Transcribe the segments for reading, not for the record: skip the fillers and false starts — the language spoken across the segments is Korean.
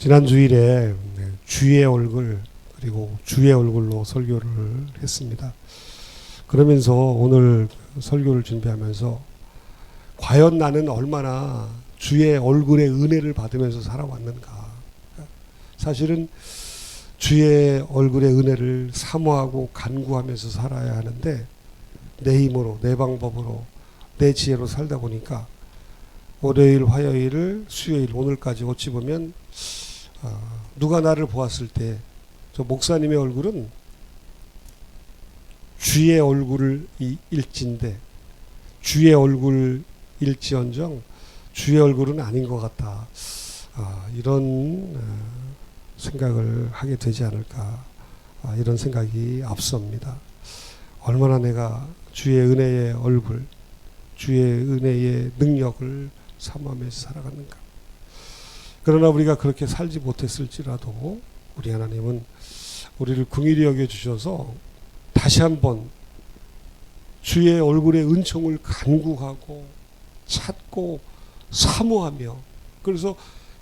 지난 주일에 주의 얼굴 그리고 주의 얼굴로 설교를 했습니다. 그러면서 오늘 설교를 준비하면서 과연 나는 얼마나 주의 얼굴의 은혜를 받으면서 살아왔는가. 사실은 주의 얼굴의 은혜를 사모하고 간구하면서 살아야 하는데 내 힘으로 내 방법으로 내 지혜로 살다 보니까 월요일 화요일 수요일 오늘까지 어찌 보면 누가 나를 보았을 때 저 목사님의 얼굴은 주의 얼굴을 일진데 주의 얼굴 일지언정 주의 얼굴은 아닌 것 같다. 이런 생각을 하게 되지 않을까. 이런 생각이 앞섭니다. 얼마나 내가 주의 은혜의 얼굴, 주의 은혜의 능력을 사모하면서 살아갔는가. 그러나 우리가 그렇게 살지 못했을지라도 우리 하나님은 우리를 긍휼히 여겨주셔서 다시 한번 주의 얼굴의 은총을 간구하고 찾고 사모하며, 그래서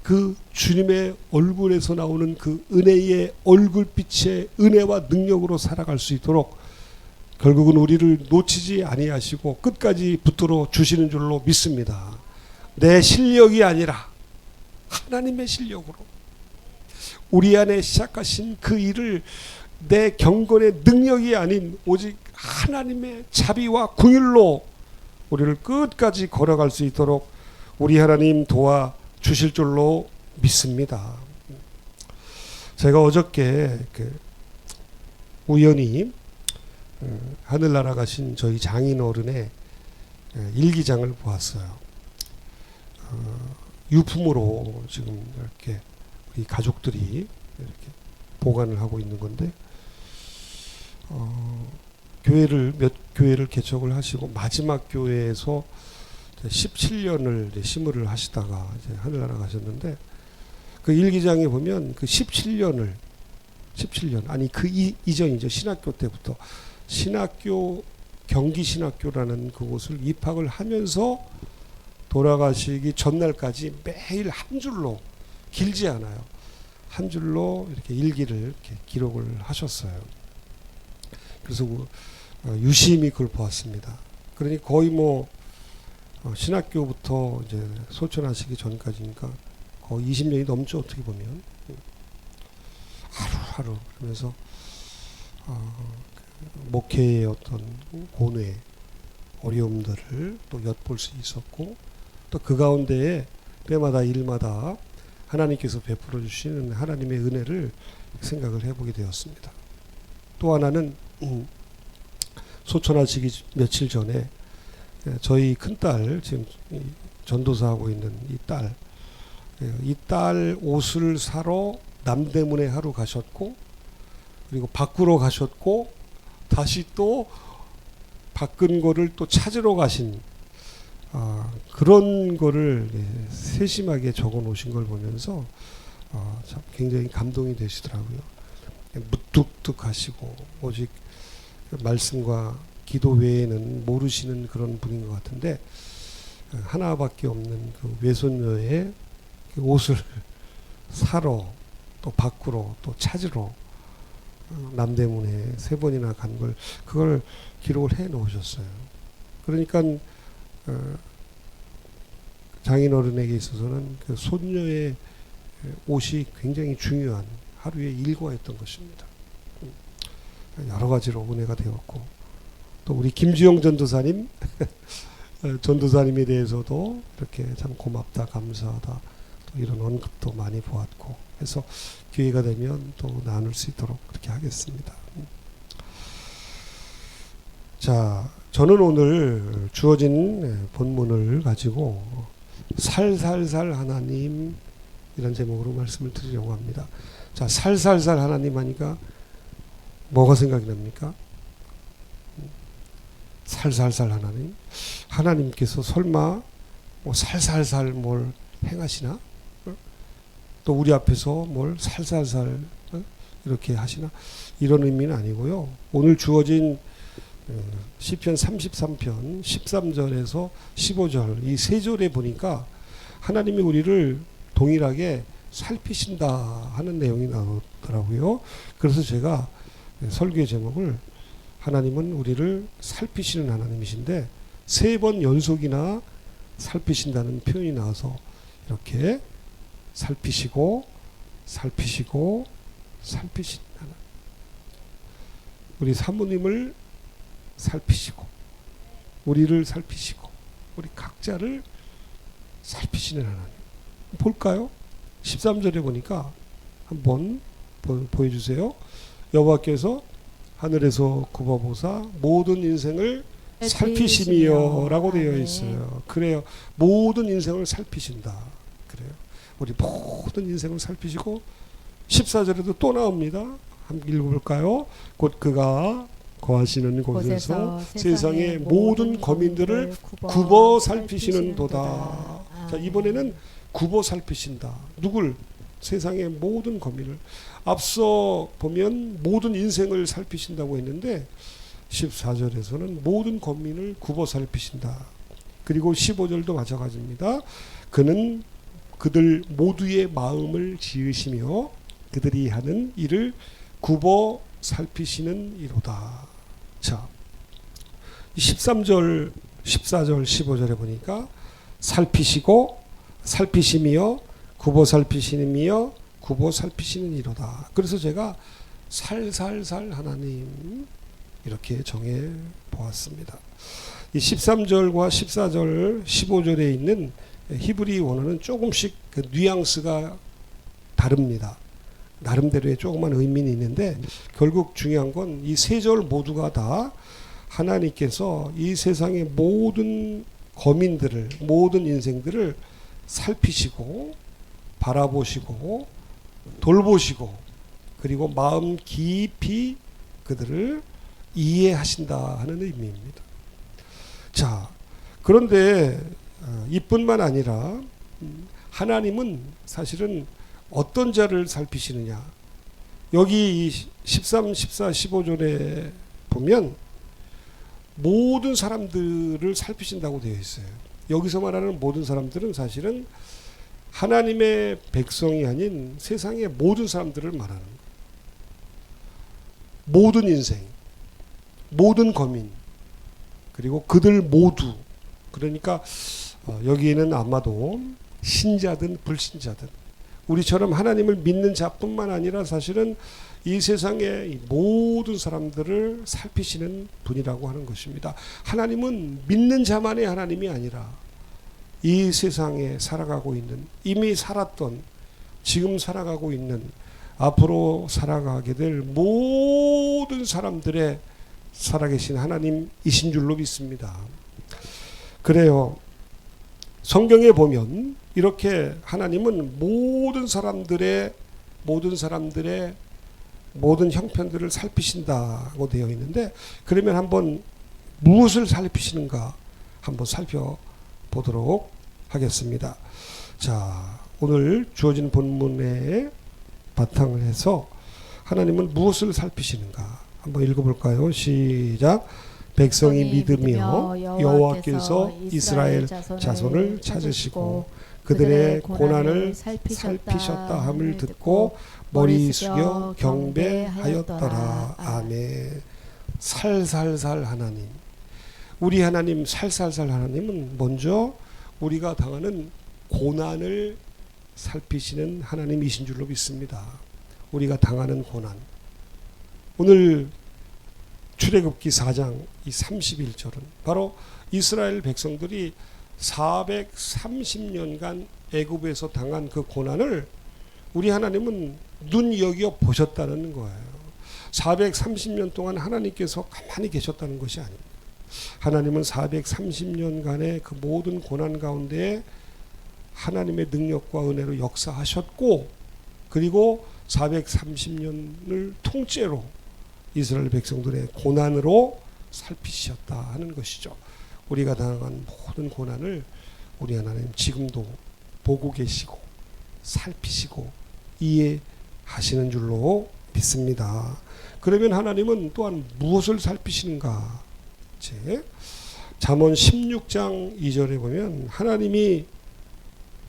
그 주님의 얼굴에서 나오는 그 은혜의 얼굴빛의 은혜와 능력으로 살아갈 수 있도록 결국은 우리를 놓치지 아니하시고 끝까지 붙들어 주시는 줄로 믿습니다. 내 실력이 아니라 하나님의 실력으로 우리 안에 시작하신 그 일을 내 경건의 능력이 아닌 오직 하나님의 자비와 긍휼로 우리를 끝까지 걸어갈 수 있도록 우리 하나님 도와 주실 줄로 믿습니다. 제가 어저께 우연히 하늘나라 가신 저희 장인 어른의 일기장을 보았어요. 유품으로 지금 이렇게 우리 가족들이 이렇게 보관을 하고 있는 건데, 몇 교회를 개척을 하시고 마지막 교회에서 17년을 심의를 하시다가 이제 하늘나라 가셨는데, 그 일기장에 보면 그 17년 아니 그 이전이죠. 신학교 때부터 신학교 경기신학교라는 그곳을 입학을 하면서 돌아가시기 전날까지 매일 한 줄로, 길지 않아요, 한 줄로 이렇게 일기를 이렇게 기록을 하셨어요. 그래서 유심히 그걸 보았습니다. 그러니 거의 신학교부터 이제 소천하시기 전까지니까 거의 20년이 넘죠, 어떻게 보면. 하루하루 그러면서 목회의 어떤 고뇌, 어려움들을 또 엿볼 수 있었고, 또 그 가운데에 때마다 일마다 하나님께서 베풀어 주시는 하나님의 은혜를 생각을 해보게 되었습니다. 또 하나는 소천하시기 며칠 전에 저희 큰딸, 지금 전도사하고 있는 이 딸 옷을 사러 남대문에 하루 가셨고, 그리고 밖으로 가셨고, 다시 또 바꾼 거를 또 찾으러 가신 그런 거를 세심하게 적어 놓으신 걸 보면서 참 굉장히 감동이 되시더라고요. 무뚝뚝하시고 오직 말씀과 기도 외에는 모르시는 그런 분인 것 같은데, 하나밖에 없는 그 외손녀의 그 옷을 사러 또 밖으로 또 찾으러 남대문에 3번이나 간 걸, 그걸 기록을 해 놓으셨어요. 그러니까 장인어른에게 있어서는 그 손녀의 옷이 굉장히 중요한 하루의 일과였던 것입니다. 여러 가지로 은혜가 되었고, 또 우리 김주영 전도사님 전도사님에 대해서도 이렇게 참 고맙다, 감사하다, 또 이런 언급도 많이 보았고 해서 기회가 되면 또 나눌 수 있도록 그렇게 하겠습니다. 자, 저는 오늘 주어진 본문을 가지고 살살살 하나님, 이런 제목으로 말씀을 드리려고 합니다. 자, 살살살 하나님 하니까 뭐가 생각이 납니까? 살살살 하나님, 하나님께서 설마 살살살 뭘 행하시나? 또 우리 앞에서 뭘 살살살 이렇게 하시나? 이런 의미는 아니고요. 오늘 주어진 시편 33편 13절에서 15절 이 3절에 보니까 하나님이 우리를 동일하게 살피신다 하는 내용이 나오더라고요. 그래서 제가 설교의 제목을 하나님은 우리를 살피시는 하나님이신데 3번 연속이나 살피신다는 표현이 나와서 이렇게 살피시고 살피시고 살피신 하나님, 우리 사모님을 살피시고 우리를 살피시고 우리 각자를 살피시는 하나님. 볼까요? 13절에 보니까 한번 보여주세요. 여호와께서 하늘에서 굽어보사 모든 인생을 살피심이여 라고 되어 있어요. 그래요. 모든 인생을 살피신다. 그래요. 우리 모든 인생을 살피시고 14절에도 또 나옵니다. 한번 읽어볼까요? 곧 그가 거하시는 곳에서 세상의 모든 거민들을 굽어 살피시는 도다. 자, 이번에는 굽어 살피신다. 누굴? 세상의 모든 거민을. 앞서 보면 모든 인생을 살피신다고 했는데 14절에서는 모든 거민을 굽어 살피신다. 그리고 15절도 마찬가지입니다. 그는 그들 모두의 마음을 지으시며 그들이 하는 일을 굽어 살피시는 이로다. 자, 13절, 14절, 15절에 보니까 살피시고 살피심이여 굽어 살피심이여 굽어 살피시는 이로다. 그래서 제가 살살살 하나님 이렇게 정해 보았습니다. 이 13절과 14절, 15절에 있는 히브리 원어는 조금씩 그 뉘앙스가 다릅니다. 나름대로의 조그만 의미는 있는데 결국 중요한 건 이 3절 모두가 다 하나님께서 이 세상의 모든 거민들을, 모든 인생들을 살피시고 바라보시고 돌보시고 그리고 마음 깊이 그들을 이해하신다 하는 의미입니다. 자, 그런데 이뿐만 아니라 하나님은 사실은 어떤 자를 살피시느냐. 여기 13, 14, 15절에 보면 모든 사람들을 살피신다고 되어 있어요. 여기서 말하는 모든 사람들은 사실은 하나님의 백성이 아닌 세상의 모든 사람들을 말하는 거예요. 모든 인생, 모든 거민, 그리고 그들 모두. 그러니까 여기에는 아마도 신자든 불신자든 우리처럼 하나님을 믿는 자뿐만 아니라 사실은 이 세상의 모든 사람들을 살피시는 분이라고 하는 것입니다. 하나님은 믿는 자만의 하나님이 아니라 이 세상에 살아가고 있는, 이미 살았던, 지금 살아가고 있는, 앞으로 살아가게 될 모든 사람들의 살아계신 하나님이신 줄로 믿습니다. 그래요. 성경에 보면 이렇게 하나님은 모든 사람들의 모든 형편들을 살피신다고 되어 있는데, 그러면 한번 무엇을 살피시는가 한번 살펴보도록 하겠습니다. 자, 오늘 주어진 본문에 바탕을 해서 하나님은 무엇을 살피시는가 한번 읽어볼까요? 시작. 백성이 믿으며 여호와께서 이스라엘 자손을 찾으시고 그들의 고난을 살피셨다 함을 듣고 머리 숙여 경배하였더라. 아멘. 살살살 하나님, 우리 하나님 살살살 하나님은 먼저 우리가 당하는 고난을 살피시는 하나님이신 줄로 믿습니다. 우리가 당하는 고난, 오늘 출애굽기 4장 이 31절은 바로 이스라엘 백성들이 430년간 애굽에서 당한 그 고난을 우리 하나님은 눈여겨 보셨다는 거예요. 430년 동안 하나님께서 가만히 계셨다는 것이 아닙니다. 하나님은 430년간의 그 모든 고난 가운데 하나님의 능력과 은혜로 역사하셨고, 그리고 430년을 통째로 이스라엘 백성들의 고난으로 살피셨다 하는 것이죠. 우리가 당한 모든 고난을 우리 하나님 지금도 보고 계시고 살피시고 이해하시는 줄로 믿습니다. 그러면 하나님은 또한 무엇을 살피시는가? 잠언 16장 2절에 보면 하나님이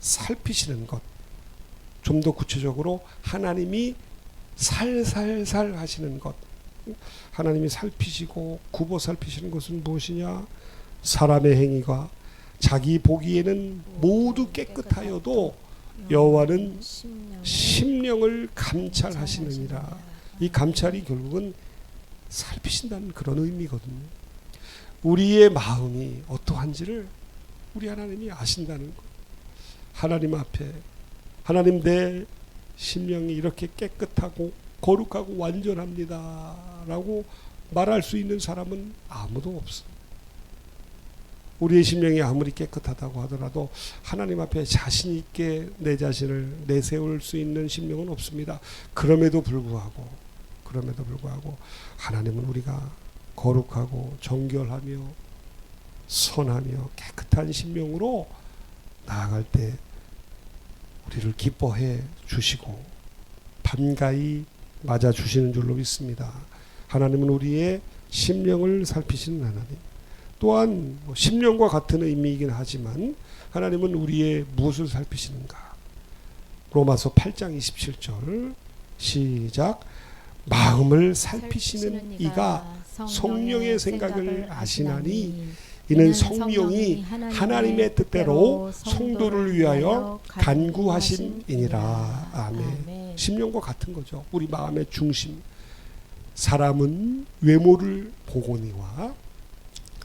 살피시는 것, 좀 더 구체적으로 하나님이 살살살 하시는 것, 하나님이 살피시고 굽어 살피시는 것은 무엇이냐? 사람의 행위가 자기 보기에는 모두 깨끗하여도 여호와는 심령을 감찰하시느니라. 이 감찰이 결국은 살피신다는 그런 의미거든요. 우리의 마음이 어떠한지를 우리 하나님이 아신다는 것. 하나님 앞에 하나님 내 심령이 이렇게 깨끗하고 거룩하고 완전합니다 라고 말할 수 있는 사람은 아무도 없어. 우리의 심령이 아무리 깨끗하다고 하더라도 하나님 앞에 자신 있게 내 자신을 내세울 수 있는 심령은 없습니다. 그럼에도 불구하고 하나님은 우리가 거룩하고 정결하며 선하며 깨끗한 심령으로 나아갈 때 우리를 기뻐해 주시고 반가이 맞아 주시는 줄로 믿습니다. 하나님은 우리의 심령을 살피시는 하나님. 또한 심령과 같은 의미이긴 하지만 하나님은 우리의 무엇을 살피시는가? 로마서 8장 27절 시작. 마음을 살피시는 이가 성령의 생각을 아시나니 이는 성령이 하나님의 뜻대로 성도를 위하여 간구하심이니라. 아멘. 심령과 같은 거죠. 우리 마음의 중심. 사람은 외모를 보거니와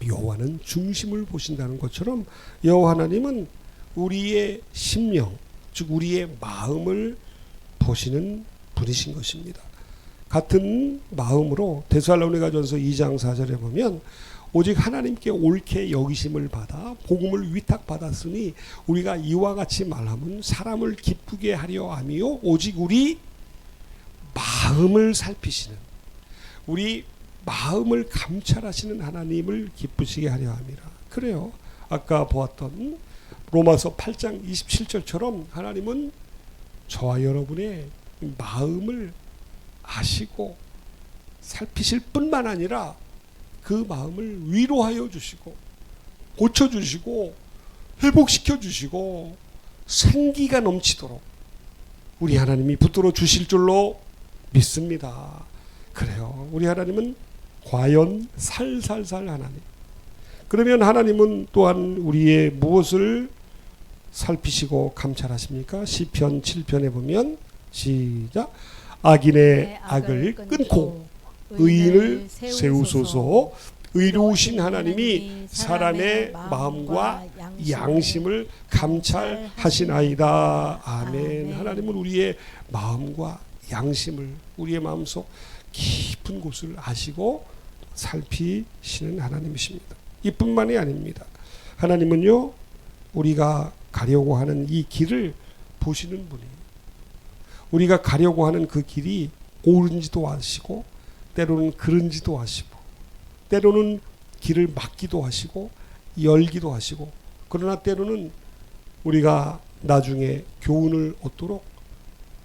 여호와는 중심을 보신다는 것처럼 여호와 하나님은 우리의 심령, 즉 우리의 마음을 보시는 분이신 것입니다. 같은 마음으로 데살로니가전서 2장 4절에 보면 오직 하나님께 옳게 여기심을 받아 복음을 위탁받았으니 우리가 이와 같이 말하면 사람을 기쁘게 하려 함이요 오직 우리 마음을 살피시는, 우리 마음을 감찰하시는 하나님을 기쁘시게 하려 함이라. 그래요. 아까 보았던 로마서 8장 27절처럼 하나님은 저와 여러분의 마음을 아시고 살피실 뿐만 아니라 그 마음을 위로하여 주시고 고쳐주시고 회복시켜 주시고 생기가 넘치도록 우리 하나님이 붙들어 주실 줄로 믿습니다. 그래요. 우리 하나님은 과연 살살살 하나님. 그러면 하나님은 또한 우리의 무엇을 살피시고 감찰하십니까? 시편 7편에 보면 시작. 악인의 악을 끊고 의인을 세우소서. 의로우신 하나님이 사람의 마음과 양심을 감찰하시나이다. 아멘. 하나님은 우리의 마음과 양심을, 우리의 마음속 깊은 곳을 아시고 살피시는 하나님이십니다. 이뿐만이 아닙니다. 하나님은요, 우리가 가려고 하는 이 길을 보시는 분이에요. 우리가 가려고 하는 그 길이 옳은지도 아시고 때로는 그른지도 아시고 때로는 길을 막기도 하시고 열기도 하시고, 그러나 때로는 우리가 나중에 교훈을 얻도록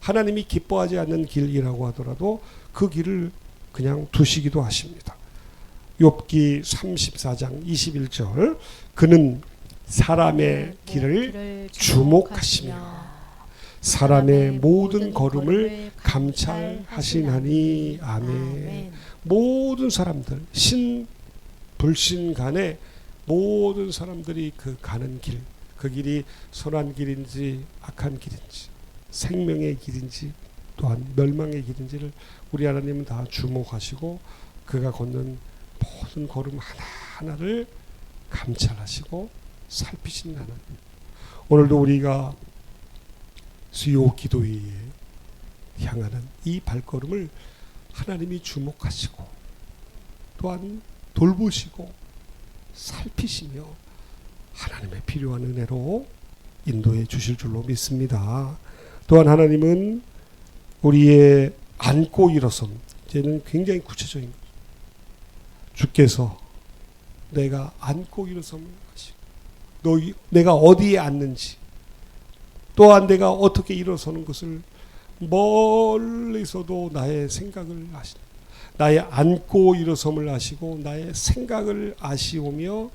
하나님이 기뻐하지 않는 길이라고 하더라도 그 길을 그냥 두시기도 하십니다. 욥기 34장 21절. 그는 사람의 길을 주목하시며 사람의 모든 걸음을 감찰하시나니. 아멘. 모든 사람들, 신 불신 간에 모든 사람들이 그 가는 길, 그 길이 선한 길인지 악한 길인지 생명의 길인지 또한 멸망의 길인지를 우리 하나님은 다 주목하시고 그가 걷는 모든 걸음 하나하나를 감찰하시고 살피시는 하나님. 오늘도 우리가 수요 기도회에 향하는 이 발걸음을 하나님이 주목하시고 또한 돌보시고 살피시며 하나님의 필요한 은혜로 인도해 주실 줄로 믿습니다. 또한 하나님은 우리의 앉고 일어섬, 이제는 굉장히 구체적인 거죠. 주께서 내가 앉고 일어섬을 하시고 내가 어디에 앉는지 또한 내가 어떻게 일어서는 것을 멀리서도 나의 생각을 아시고 나의 앉고 일어섬을 아시고 나의 생각을 아시오며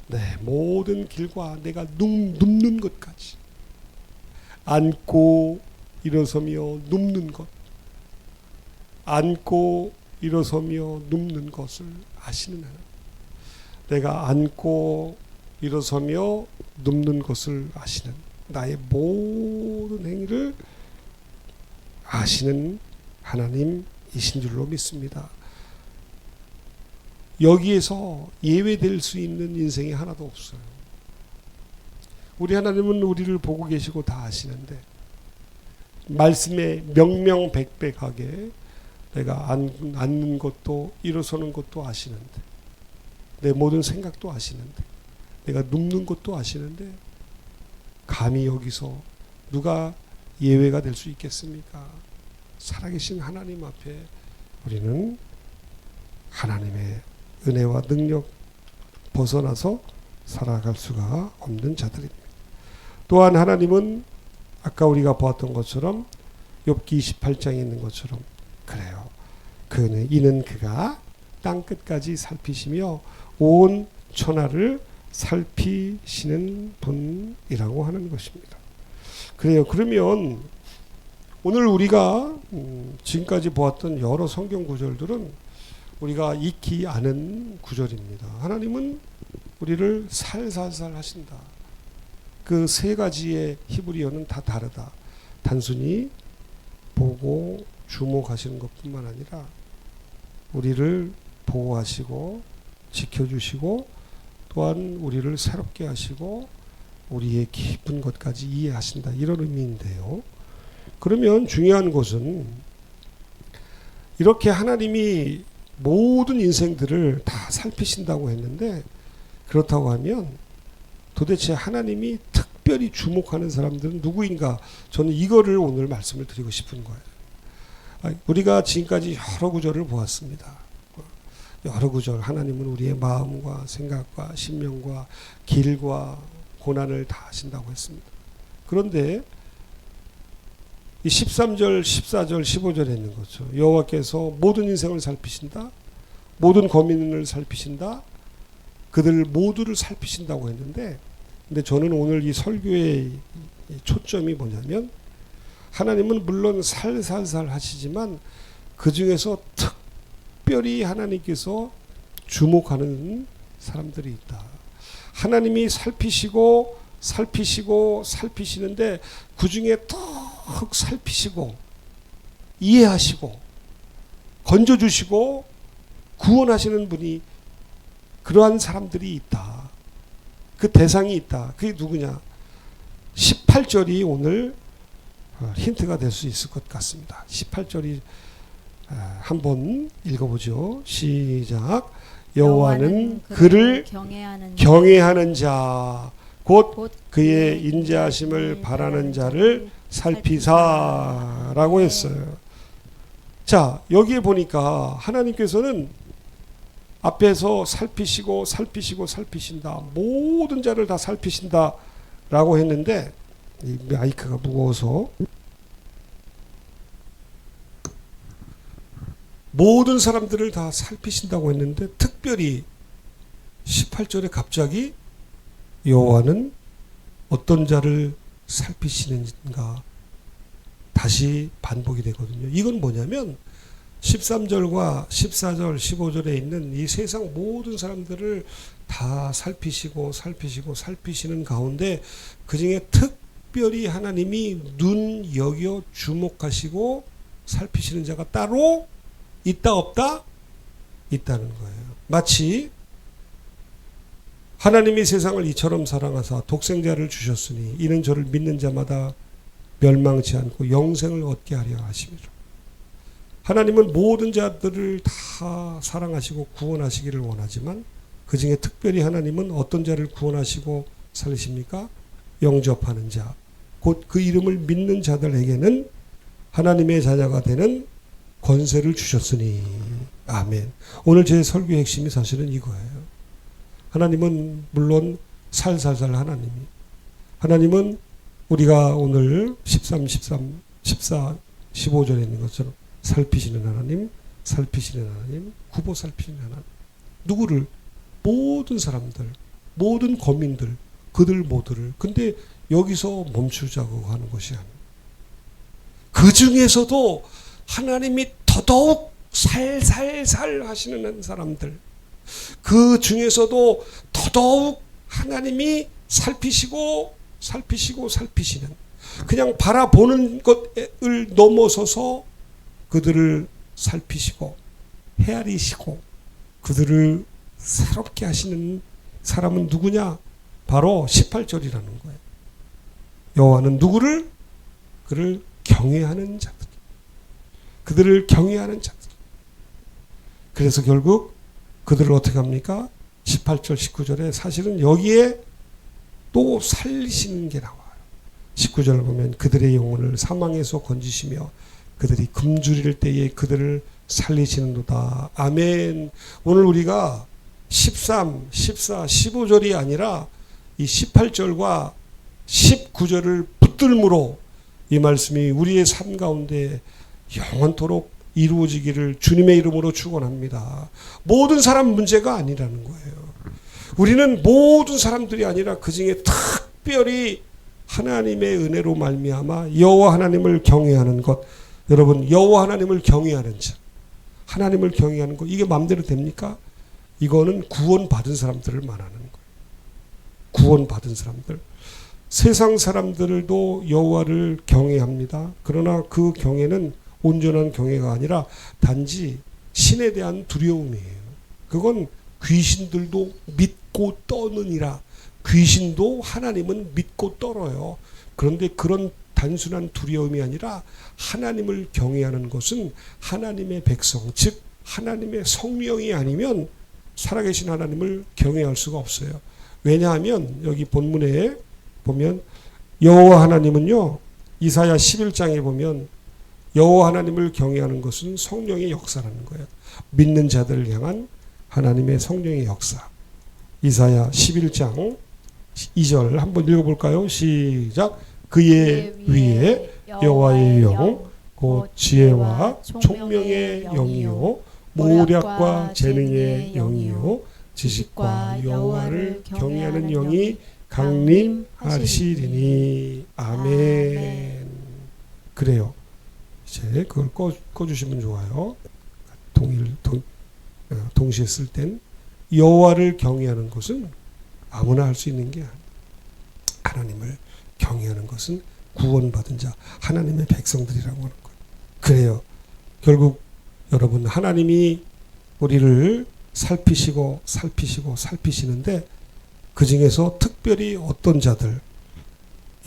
내 모든 길과 내가 눕는 것까지 앉고 일어서며 눕는 것, 앉고 일어서며 눕는 것을 아시는 하나님. 내가 앉고 일어서며 눕는 것을 아시는, 나의 모든 행위를 아시는 하나님이신 줄로 믿습니다. 여기에서 예외될 수 있는 인생이 하나도 없어요. 우리 하나님은 우리를 보고 계시고 다 아시는데, 말씀에 명명백백하게 내가 앉는 것도 일어서는 것도 아시는데, 내 모든 생각도 아시는데, 내가 눕는 것도 아시는데, 감히 여기서 누가 예외가 될 수 있겠습니까? 살아계신 하나님 앞에 우리는 하나님의 은혜와 능력 벗어나서 살아갈 수가 없는 자들입니다. 또한 하나님은 아까 우리가 보았던 것처럼 욥기 28장에 있는 것처럼 그래요. 이는 그가 땅끝까지 살피시며 온 천하를 살피시는 분이라고 하는 것입니다. 그래요. 그러면 오늘 우리가 지금까지 보았던 여러 성경 구절들은 우리가 익히 아는 구절입니다. 하나님은 우리를 살살살 하신다. 그 세 가지의 히브리어는 다 다르다. 단순히 보고 주목하시는 것뿐만 아니라 우리를 보호하시고 지켜주시고 또한 우리를 새롭게 하시고 우리의 깊은 것까지 이해하신다. 이런 의미인데요. 그러면 중요한 것은 이렇게 하나님이 모든 인생들을 다 살피신다고 했는데, 그렇다고 하면 도대체 하나님이 특별히 주목하는 사람들은 누구인가? 저는 이거를 오늘 말씀을 드리고 싶은 거예요. 우리가 지금까지 여러 구절을 보았습니다. 여러 구절, 하나님은 우리의 마음과 생각과 심령과 길과 고난을 다 아신다고 했습니다. 그런데 이 13절, 14절, 15절에 있는 거죠. 여호와께서 모든 인생을 살피신다. 모든 거민을 살피신다. 그들 모두를 살피신다고 했는데, 근데 저는 오늘 이 설교의 초점이 뭐냐면, 하나님은 물론 살살살 하시지만 그 중에서 특별히 하나님께서 주목하는 사람들이 있다. 하나님이 살피시고 살피시는데 그 중에 더 살피시고 이해하시고 건져주시고 구원하시는 분이, 그러한 사람들이 있다. 그 대상이 있다. 그게 누구냐? 18절이 오늘 힌트가 될 수 있을 것 같습니다. 18절이 한번 읽어보죠. 시작. 여호와는 그를 경외하는 자 곧 그의 인자하심을 바라는 자를 살피사라고 했어요. 자, 여기에 보니까 하나님께서는 앞에서 살피신다. 모든 자를 다 살피신다 라고 했는데, 이 마이크가 무거워서 모든 사람들을 다 살피신다고 했는데, 특별히 18절에 갑자기 여호와는 어떤 자를 살피시는가 다시 반복이 되거든요. 이건 뭐냐면 13절과 14절, 15절에 있는 이 세상 모든 사람들을 다 살피시는 가운데 그 중에 특별히 하나님이 눈여겨 주목하시고 살피시는 자가 따로 있다 없다? 있다는 거예요. 마치 하나님이 세상을 이처럼 사랑하사 독생자를 주셨으니 이는 저를 믿는 자마다 멸망치 않고 영생을 얻게 하려 하심이라. 하나님은 모든 자들을 다 사랑하시고 구원하시기를 원하지만 그 중에 특별히 하나님은 어떤 자를 구원하시고 살리십니까? 영접하는 자, 곧 그 이름을 믿는 자들에게는 하나님의 자녀가 되는 권세를 주셨으니. 아멘. 오늘 제 설교의 핵심이 사실은 이거예요. 하나님은 물론 살살살 하나님은 우리가 오늘 13, 14, 15절에 있는 것처럼 살피시는 하나님, 굽어 살피시는 하나님. 누구를? 모든 사람들, 모든 거민들, 그들 모두를. 근데 여기서 멈추자고 하는 것이 아니에요. 그 중에서도 하나님이 더더욱 살살살 하시는 사람들, 그 중에서도 더더욱 하나님이 살피시고 살피시는, 그냥 바라보는 것을 넘어서서 그들을 살피시고 헤아리시고 그들을 새롭게 하시는 사람은 누구냐? 바로 18절이라는 거예요. 여호와는 누구를? 그를 경외하는 자들, 그들을 경외하는 자들. 그래서 결국 그들을 어떻게 합니까? 18절 19절에 사실은 여기에 또 살리시는 게 나와요. 19절을 보면 그들의 영혼을 사망에서 건지시며 그들이 굶주릴 때에 그들을 살리시는도다. 아멘. 오늘 우리가 13, 14, 15절이 아니라 이 18절과 19절을 붙들므로 이 말씀이 우리의 삶 가운데 영원토록 이루어지기를 주님의 이름으로 축원합니다. 모든 사람 문제가 아니라는 거예요. 우리는 모든 사람들이 아니라 그 중에 특별히 하나님의 은혜로 말미암아 여호와 하나님을 경외하는 것. 여러분, 여호와 하나님을 경외하는 자, 하나님을 경외하는 것, 이게 마음대로 됩니까? 이거는 구원받은 사람들을 말하는 거예요. 구원받은 사람들. 세상 사람들도 여호와를 경외합니다. 그러나 그 경외는 온전한 경외가 아니라 단지 신에 대한 두려움이에요. 그건 귀신들도 믿고 떠느니라. 귀신도 하나님은 믿고 떨어요. 그런데 그런 단순한 두려움이 아니라 하나님을 경외하는 것은 하나님의 백성, 즉 하나님의 성령이 아니면 살아계신 하나님을 경외할 수가 없어요. 왜냐하면 여기 본문에 보면 여호와 하나님은요, 이사야 11장에 보면 여호와 하나님을 경외하는 것은 성령의 역사라는 거예요. 믿는 자들을 향한 하나님의 성령의 역사. 이사야 11장 2절 한번 읽어볼까요? 시작. 그의 위에 여호와의 영, 곧 지혜와 총명의 영이요 모략과 재능의 영이요 지식과 여호와를 경외하는 영이 강림하시리니. 아멘. 그래요. 이제 그걸 꺼주시면 좋아요. 동시에 쓸 땐 여호와를 경외하는 것은 아무나 할 수 있는 게 아니에요. 하나님을 경외하는 것은 구원받은 자, 하나님의 백성들이라고 하는 거예요. 그래요. 결국 여러분, 하나님이 우리를 살피시는데 그 중에서 특별히 어떤 자들,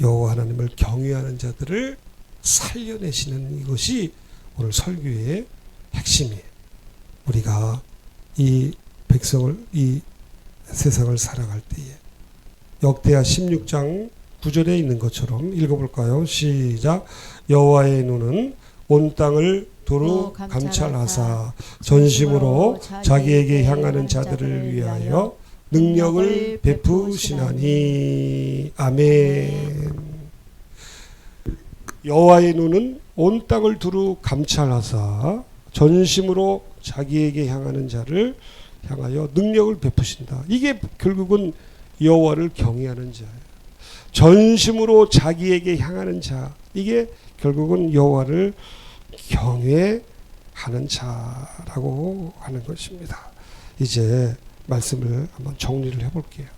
여호와 하나님을 경외하는 자들을 살려내시는 이것이 오늘 설교의 핵심이에요. 우리가 이 백성을, 이 세상을 살아갈 때에 역대하 16장 9절에 있는 것처럼 읽어볼까요? 시작. 여호와의 눈은 온 땅을 두루 감찰하사 전심으로 자기에게 향하는 자들을 위하여 능력을 베푸시나니. 아멘. 여호와의 눈은 온 땅을 두루 감찰하사 전심으로 자기에게 향하는 자를 향하여 능력을 베푸신다. 이게 결국은 여호와를 경외하는 자예요. 전심으로 자기에게 향하는 자, 이게 결국은 여호와를 경외하는 자라고 하는 것입니다. 이제 말씀을 한번 정리를 해볼게요.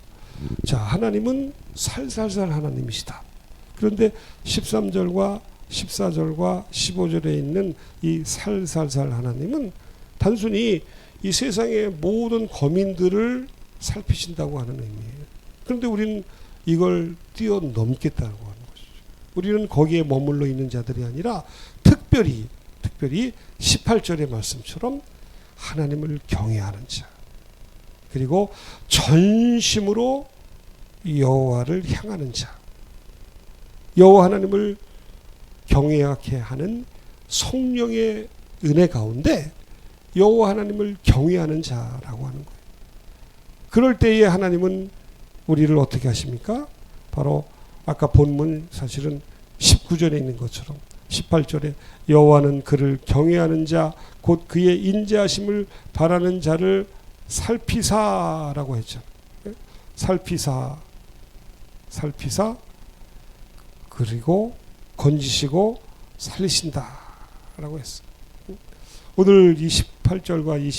자, 하나님은 살살살 하나님이시다. 그런데 13절과 14절과 15절에 있는 이 살살살 하나님은 단순히 이 세상의 모든 거민들을 살피신다고 하는 의미예요. 그런데 우리는 이걸 뛰어넘겠다고 하는 것이죠. 우리는 거기에 머물러 있는 자들이 아니라 특별히 18절의 말씀처럼 하나님을 경외하는 자, 그리고 전심으로 여호와를 향하는 자, 여호와 하나님을 경외하게 하는 성령의 은혜 가운데 여호와 하나님을 경외하는 자라고 하는 거예요. 그럴 때에 하나님은 우리를 어떻게 하십니까? 바로 아까 본문 사실은 19절에 있는 것처럼 18절에 여호와는 그를 경외하는 자 곧 그의 인자하심을 바라는 자를 살피사라고 했잖아요. 살피사 그리고 건지시고 살리신다라고 했어요. 오늘 28절과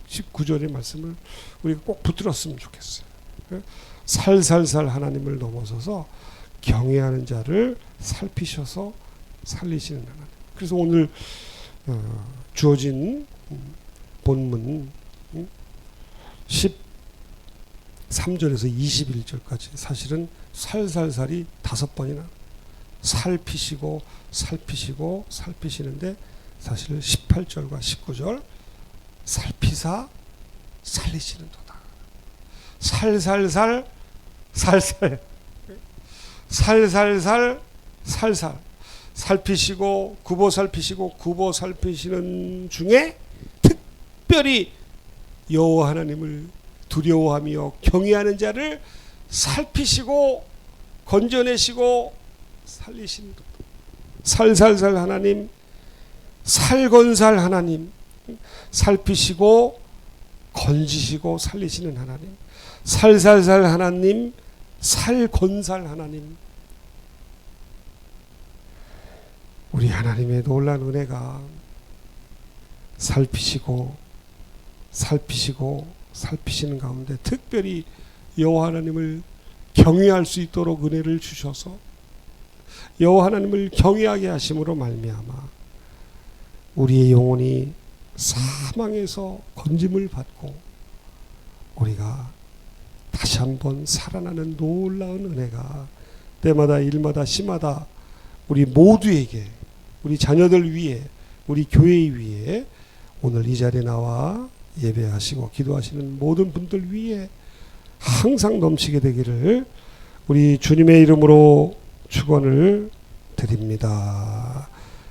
19절의 말씀을 우리가 꼭 붙들었으면 좋겠어요. 살살살 하나님을 넘어서서 경외하는 자를 살피셔서 살리시는 하나님. 그래서 오늘 주어진 본문 13절에서 21절까지 사실은 살살살이 5번이나 살피시고 살피시고 살피시는데 사실 18절과 19절 살피사 살리시는도다. 살살살 살살 살살살 살살 살피시고 굽어 살피시고 굽어 살피시는 중에 특별히 여호와 하나님을 두려워하며 경외하는 자를 살피시고 건져내시고 살리시는 것. 살살살 하나님, 살건살 하나님, 살피시고 건지시고 살리시는 하나님, 살살살 하나님, 살건살 하나님. 우리 하나님의 놀라운 은혜가 살피시고 살피시고 살피시는 가운데 특별히 여호와 하나님을 경외할 수 있도록 은혜를 주셔서 여호와 하나님을 경외하게 하심으로 말미암아 우리의 영혼이 사망에서 건짐을 받고 우리가 다시 한번 살아나는 놀라운 은혜가 때마다 일마다 시마다 우리 모두에게, 우리 자녀들 위에, 우리 교회 위에 오늘 이 자리에 나와 예배하시고 기도하시는 모든 분들 위에 항상 넘치게 되기를 우리 주님의 이름으로 축원을 드립니다.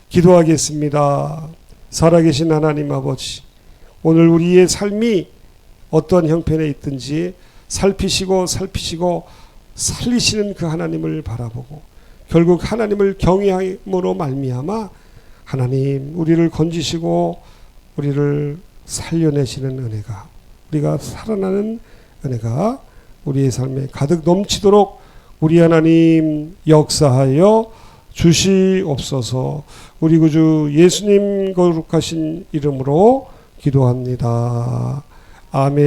기도하겠습니다. 살아계신 하나님 아버지, 오늘 우리의 삶이 어떠한 형편에 있든지 살피시고 살피시고 살리시는 그 하나님을 바라보고 결국 하나님을 경외함으로 말미암아 하나님 우리를 건지시고 우리를 살려내시는 은혜가, 우리가 살아나는 은혜가 우리의 삶에 가득 넘치도록 우리 하나님 역사하여 주시옵소서. 우리 구주 예수님 거룩하신 이름으로 기도합니다. 아멘.